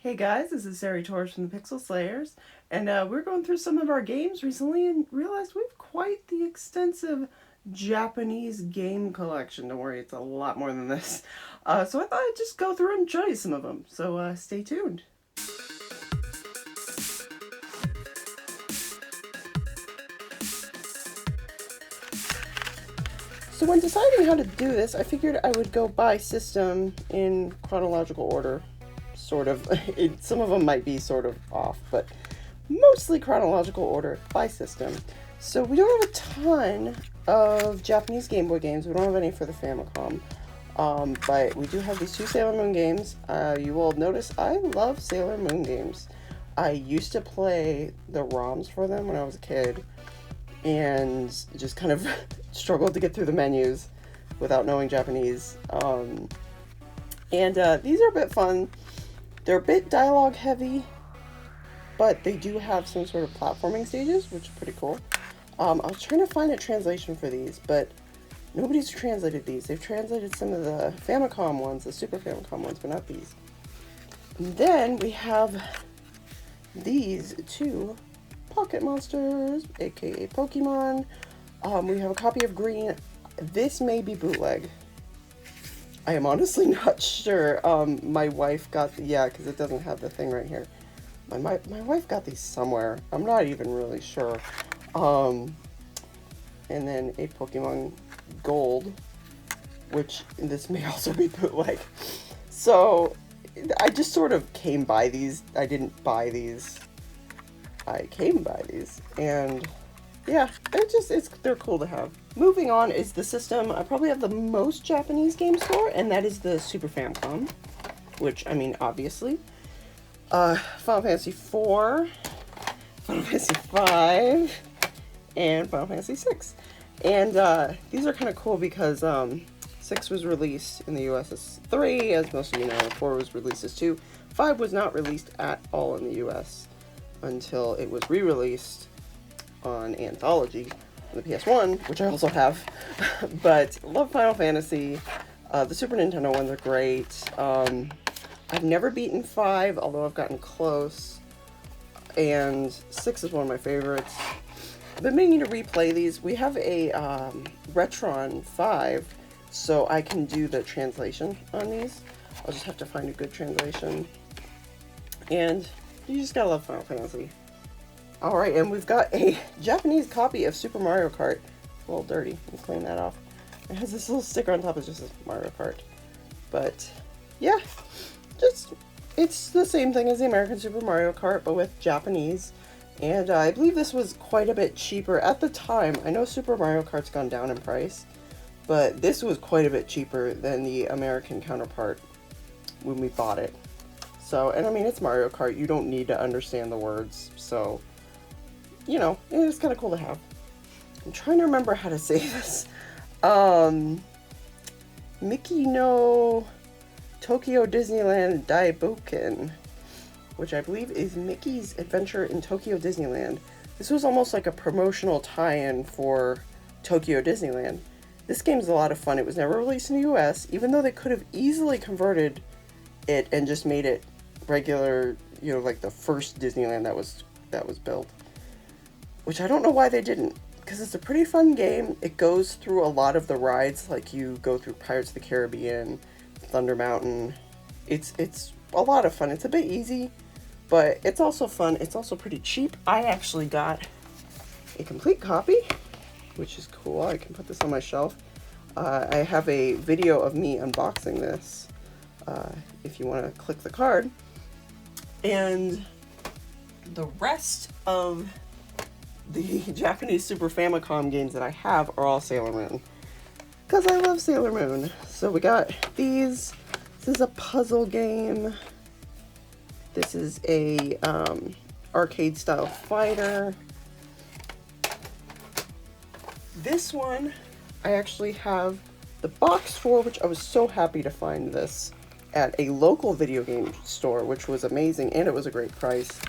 Hey guys, this is Sari Torres from the Pixel Slayers, and we're going through some of our games recently and realized we've quite the extensive Japanese game collection. Don't worry, it's a lot more than this. So I thought I'd just go through and show you some of them, so stay tuned. So when deciding how to do this, I figured I would go by system in chronological order. Sort of. Some of them might be sort of off, but mostly chronological order by system. So we don't have a ton of Japanese Game Boy games. We don't have any for the Famicom. But we do have these two Sailor Moon games. You will notice I love Sailor Moon games. I used to play the ROMs for them when I was a kid, and just kind of struggled to get through the menus without knowing Japanese. And these are a bit fun. They're a bit dialogue heavy, but they do have some sort of platforming stages, which is pretty cool. I was trying to find a translation for these, but nobody's translated these. They've translated some of the Famicom ones, the Super Famicom ones, but not these. And then we have these two Pocket Monsters, aka Pokemon. We have a copy of Green. This may be bootleg. I am honestly not sure. My wife got, because it doesn't have the thing right here. My wife got these somewhere. I'm not even really sure. And then a Pokemon Gold, which this may also be bootleg. So I just sort of came by these. I didn't buy these. I came by these, and yeah, they're cool to have. Moving on is the system I probably have the most Japanese games for, and that is the Super Famicom, which, I mean, obviously. Final Fantasy IV, Final Fantasy V, and Final Fantasy VI. And these are kind of cool because 6 was released in the US as 3, as most of you know. 4 was released as 2. 5 was not released at all in the US until it was re-released on Anthology on the PS1, which I also have. But love Final Fantasy. The Super Nintendo ones are great. I've never beaten 5, although I've gotten close. And 6 is one of my favorites. I've been meaning to replay these. We have a Retron 5, so I can do the translation on these. I'll just have to find a good translation. And you just gotta love Final Fantasy. Alright, and we've got a Japanese copy of Super Mario Kart. It's a little dirty. Let's clean that off. It has this little sticker on top that just says Mario Kart. But, yeah. It's the same thing as the American Super Mario Kart, but with Japanese. And I believe this was quite a bit cheaper at the time. I know Super Mario Kart's gone down in price, but this was quite a bit cheaper than the American counterpart when we bought it. So, and I mean, it's Mario Kart. You don't need to understand the words. So, you know, it's kind of cool to have. I'm trying to remember how to say this. Mickey no Tokyo Disneyland Daiboken, which I believe is Mickey's Adventure in Tokyo Disneyland. This was almost like a promotional tie-in for Tokyo Disneyland. This game's a lot of fun. It was never released in the US, even though they could have easily converted it and just made it regular, you know, like the first Disneyland that was built. Which I don't know why they didn't, because it's a pretty fun game. It goes through a lot of the rides, like you go through Pirates of the Caribbean, Thunder Mountain. It's a lot of fun. It's a bit easy, but it's also fun. It's also pretty cheap. I actually got a complete copy, which is cool. I can put this on my shelf. I have a video of me unboxing this, if you want to click the card. And the rest of the Japanese Super Famicom games that I have are all Sailor Moon, because I love Sailor Moon. So we got these. This is a puzzle game. This is a arcade style fighter. This one I actually have the box for, which I was so happy to find this at a local video game store, which was amazing, and it was a great price.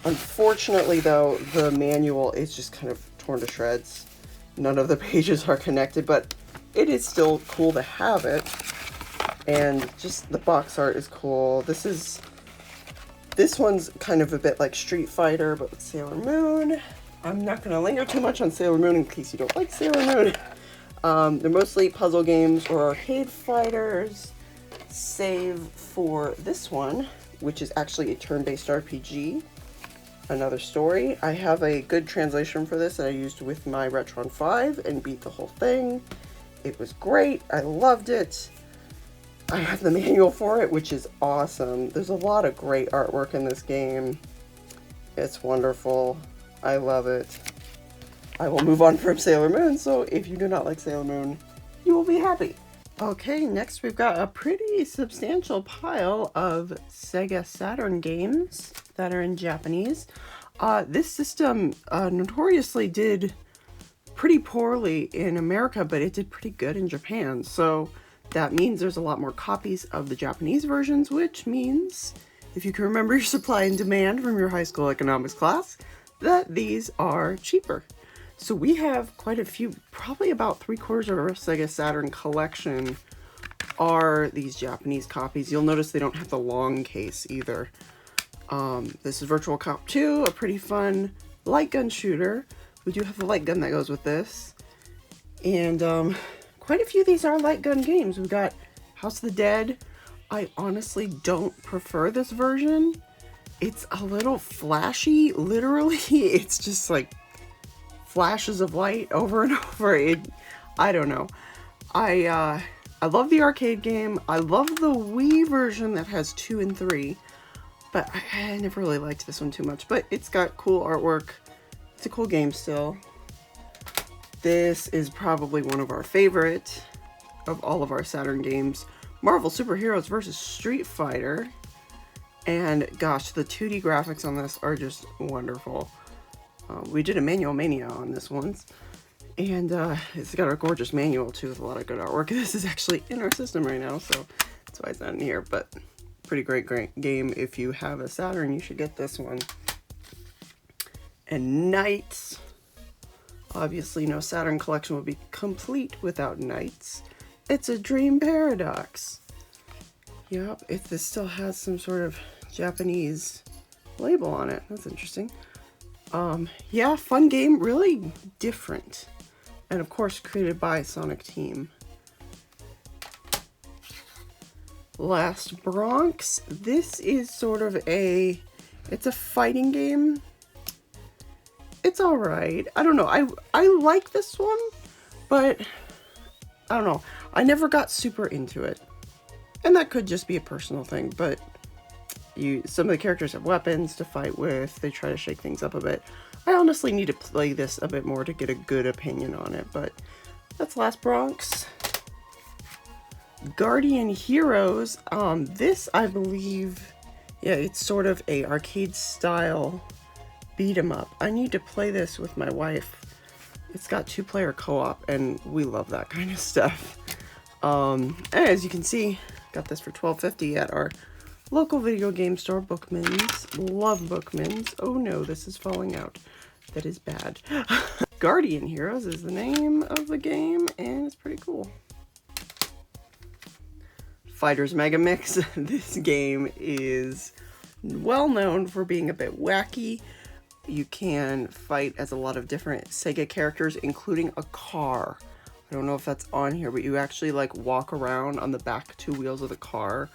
Unfortunately, though, the manual is just kind of torn to shreds. None of the pages are connected, but it is still cool to have it. And just the box art is cool. This is This one's kind of a bit like Street Fighter, but with Sailor Moon. I'm not going to linger too much on Sailor Moon in case you don't like Sailor Moon. They're mostly puzzle games or arcade fighters, save for this one, which is actually a turn-based RPG. Another story. I have a good translation for this that I used with my Retron 5 and beat the whole thing. It was great. I loved it. I have the manual for it, which is awesome. There's a lot of great artwork in this game. It's wonderful. I love it. I will move on from Sailor Moon, so if you do not like Sailor Moon, you will be happy. Okay, next we've got a pretty substantial pile of Sega Saturn games that are in Japanese. This system notoriously did pretty poorly in America, but it did pretty good in Japan. So that means there's a lot more copies of the Japanese versions, which means, if you can remember your supply and demand from your high school economics class, that these are cheaper. So we have quite a few, probably about 3/4 of our Sega Saturn collection are these Japanese copies. You'll notice they don't have the long case either. This is Virtual Cop 2, a pretty fun light gun shooter. We do have the light gun that goes with this. And quite a few of these are light gun games. We've got House of the Dead. I honestly don't prefer this version. It's a little flashy, literally. It's just like flashes of light over and over. I don't know. I love the arcade game. I love the Wii version that has 2 and 3, but I never really liked this one too much. But it's got cool artwork. It's a cool game still. This is probably one of our favorite of all of our Saturn games. Marvel Superheroes vs. Street Fighter. And gosh, the 2D graphics on this are just wonderful. We did a Manual Mania on this once. And it's got a gorgeous manual too with a lot of good artwork. This is actually in our system right now, so that's why it's not in here. But pretty great game. If you have a Saturn, you should get this one. And Knights. Obviously, no Saturn collection would be complete without Knights. It's a Dream Paradox. Yep, this still has some sort of Japanese label on it. That's interesting. Yeah, fun game, really different. And of course, created by Sonic Team. Last Bronx. This is sort of it's a fighting game. It's alright. I don't know. I like this one, but I don't know. I never got super into it. And that could just be a personal thing, but some of the characters have weapons to fight with. They try to shake things up a bit. I honestly need to play this a bit more to get a good opinion on it, but that's Last Bronx. Guardian Heroes. This, I believe, yeah, it's sort of a arcade style beat 'em up. I need to play this with my wife. It's got 2-player co-op, and we love that kind of stuff. As you can see, got this for $12.50 at our local video game store, Bookman's. Love Bookman's. Oh no, this is falling out. That is bad. Guardian Heroes is the name of the game, and it's pretty cool. Fighters Mega Mix. This game is well known for being a bit wacky. You can fight as a lot of different Sega characters, including a car. I don't know if that's on here, but you actually like walk around on the back 2 wheels of the car.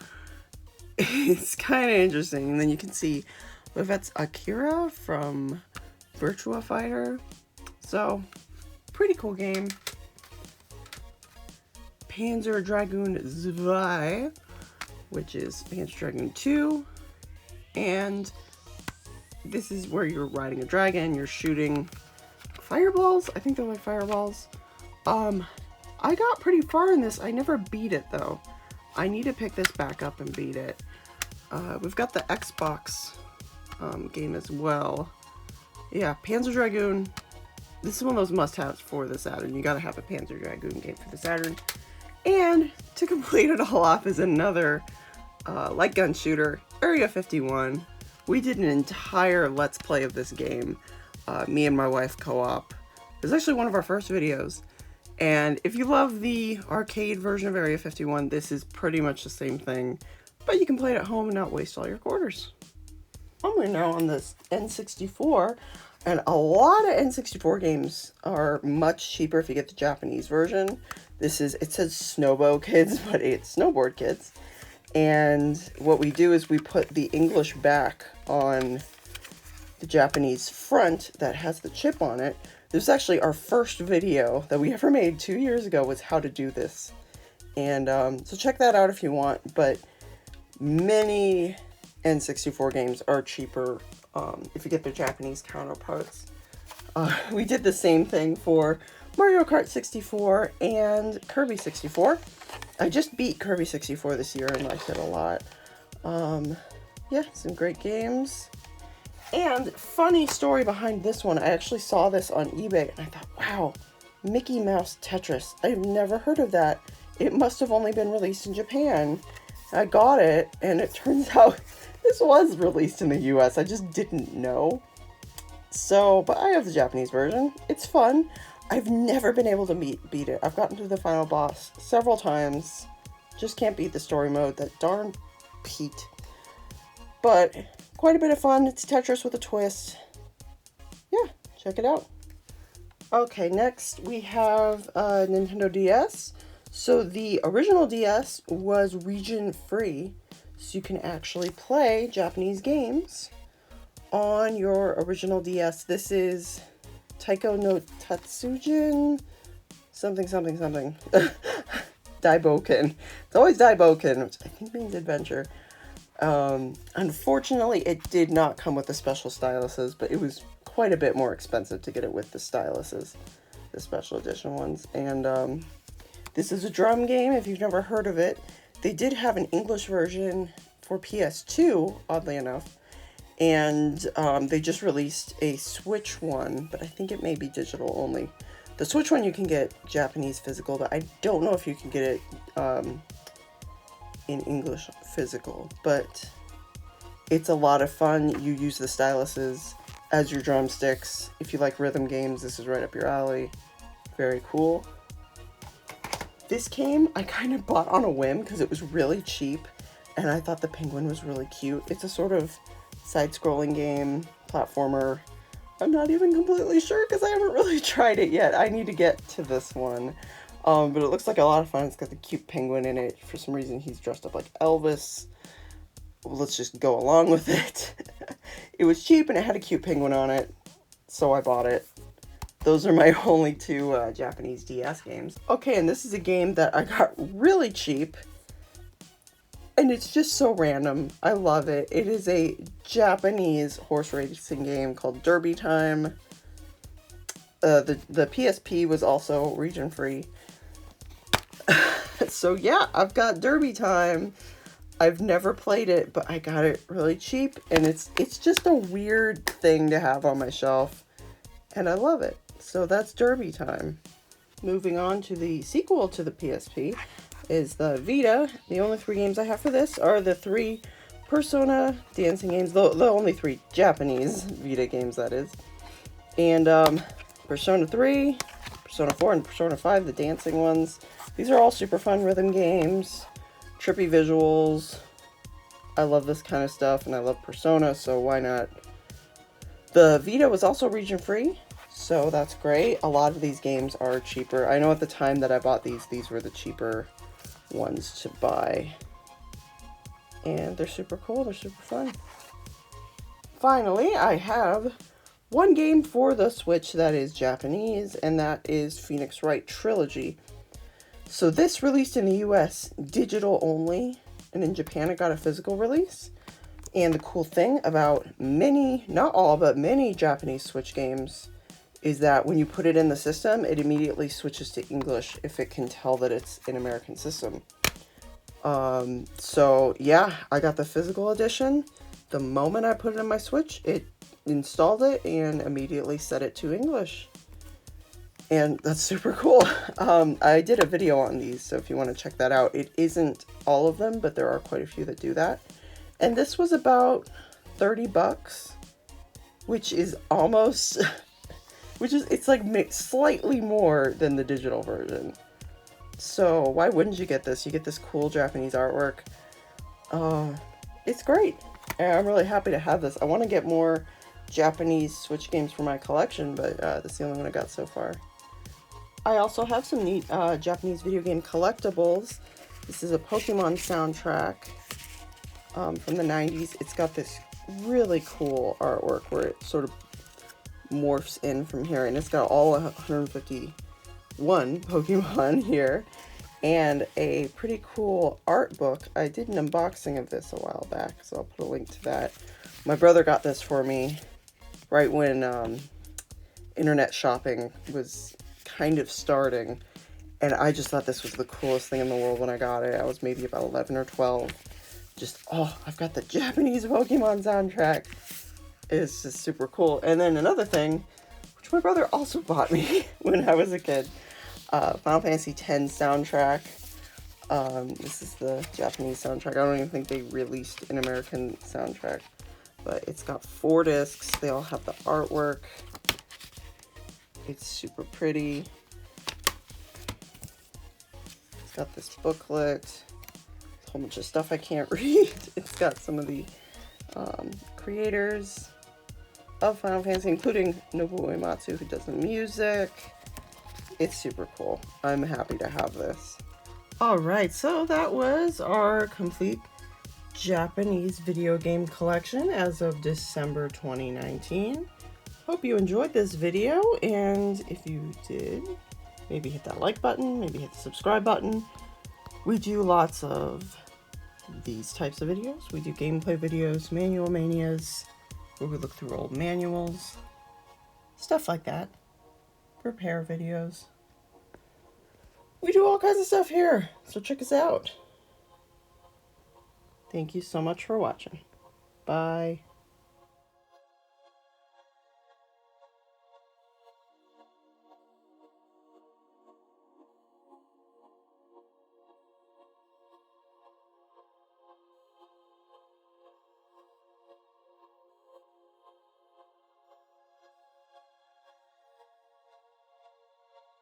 It's kind of interesting. And then you can see, if that's Akira from Virtua Fighter. So, pretty cool game. Panzer Dragoon Zwei, which is Panzer Dragoon 2. And this is where you're riding a dragon, you're shooting fireballs. I think they're like fireballs. I got pretty far in this. I never beat it though. I need to pick this back up and beat it. We've got the Xbox game as well. Yeah, Panzer Dragoon. This is one of those must-haves for the Saturn. You gotta have a Panzer Dragoon game for the Saturn. And to complete it all off is another light gun shooter, Area 51. We did an entire Let's Play of this game. Me and my wife co-op. It was actually one of our first videos. And if you love the arcade version of Area 51, this is pretty much the same thing. But you can play it at home and not waste all your quarters. I'm now on this N64, and a lot of N64 games are much cheaper if you get the Japanese version. This is, it says Snowbo Kids, but it's Snowboard Kids. And what we do is we put the English back on the Japanese front that has the chip on it. This is actually our first video that we ever made 2 years ago, was how to do this. And so check that out if you want, but many N64 games are cheaper if you get their Japanese counterparts. We did the same thing for Mario Kart 64 and Kirby 64. I just beat Kirby 64 this year and liked it a lot. Yeah, some great games. And funny story behind this one, I actually saw this on eBay and I thought, wow, Mickey Mouse Tetris. I've never heard of that. It must have only been released in Japan. I got it, and it turns out this was released in the US. I just didn't know. So, but I have the Japanese version. It's fun. I've never been able to beat it. I've gotten to the final boss several times. Just can't beat the story mode. That darn Pete. But quite a bit of fun. It's Tetris with a twist. Yeah, check it out. Okay, next we have Nintendo DS. So the original DS was region free, so you can actually play Japanese games on your original DS. This is Taiko no Tatsujin, something. Daiboken. It's always Daiboken, which I think means adventure. Unfortunately, it did not come with the special styluses, but it was quite a bit more expensive to get it with the styluses, the special edition ones. And this is a drum game, if you've never heard of it. They did have an English version for PS2, oddly enough. And they just released a Switch one, but I think it may be digital only. The Switch one you can get Japanese physical, but I don't know if you can get it in English physical. But it's a lot of fun. You use the styluses as your drumsticks. If you like rhythm games, this is right up your alley. Very cool. This game I kind of bought on a whim because it was really cheap, and I thought the penguin was really cute. It's a sort of side-scrolling game, platformer. I'm not even completely sure because I haven't really tried it yet. I need to get to this one. But it looks like a lot of fun. It's got the cute penguin in it. For some reason, he's dressed up like Elvis. Well, let's just go along with it. It was cheap and it had a cute penguin on it, so I bought it. Those are my only two Japanese DS games. Okay, and this is a game that I got really cheap. And it's just so random. I love it. It is a Japanese horse racing game called Derby Time. The PSP was also region free. So yeah, I've got Derby Time. I've never played it, but I got it really cheap. And it's just a weird thing to have on my shelf. And I love it. So that's Derby Time. Moving on to the sequel to the PSP is the Vita. The only 3 games I have for this are the 3 Persona dancing games. The only 3 Japanese Vita games, that is. And Persona 3, Persona 4, and Persona 5, the dancing ones. These are all super fun rhythm games. Trippy visuals. I love this kind of stuff, and I love Persona, so why not? The Vita was also region free. So that's great. A lot of these games are cheaper. I know at the time that I bought these were the cheaper ones to buy. And they're super cool. They're super fun. Finally, I have one game for the Switch that is Japanese, and that is Phoenix Wright Trilogy. So this released in the US digital only, and in Japan it got a physical release. And the cool thing about many, not all, but many Japanese Switch games is that when you put it in the system, it immediately switches to English if it can tell that it's an American system. So yeah, I got the physical edition. The moment I put it in my Switch, it installed it and immediately set it to English. And that's super cool. I did a video on these, so if you want to check that out. It isn't all of them, but there are quite a few that do that. And this was about 30 bucks, which is almost... it's like slightly more than the digital version. So why wouldn't you get this? You get this cool Japanese artwork. It's great. And I'm really happy to have this. I want to get more Japanese Switch games for my collection, but this is the only one I got so far. I also have some neat Japanese video game collectibles. This is a Pokemon soundtrack from the 90s. It's got this really cool artwork where it sort of morphs in from here, and it's got all 151 Pokemon here, and a pretty cool art book. I did an unboxing of this a while back, so I'll put a link to that. My brother got this for me right when internet shopping was kind of starting, and I just thought this was the coolest thing in the world when I got it. I was maybe about 11 or 12. Just, oh, I've got the Japanese Pokemon soundtrack. It's just super cool. And then another thing, which my brother also bought me when I was a kid, Final Fantasy X soundtrack. This is the Japanese soundtrack. I don't even think they released an American soundtrack, but it's got 4 discs. They all have the artwork. It's super pretty. It's got this booklet, a whole bunch of stuff I can't read. It's got some of the creators of Final Fantasy, including Nobuo Uematsu, who does the music. It's super cool. I'm happy to have this. Alright, so that was our complete Japanese video game collection as of December 2019. Hope you enjoyed this video, and if you did, maybe hit that like button, maybe hit the subscribe button. We do lots of these types of videos. We do gameplay videos, manual manias, where we look through old manuals, stuff like that, repair videos. We do all kinds of stuff here, so check us out. Thank you so much for watching. Bye.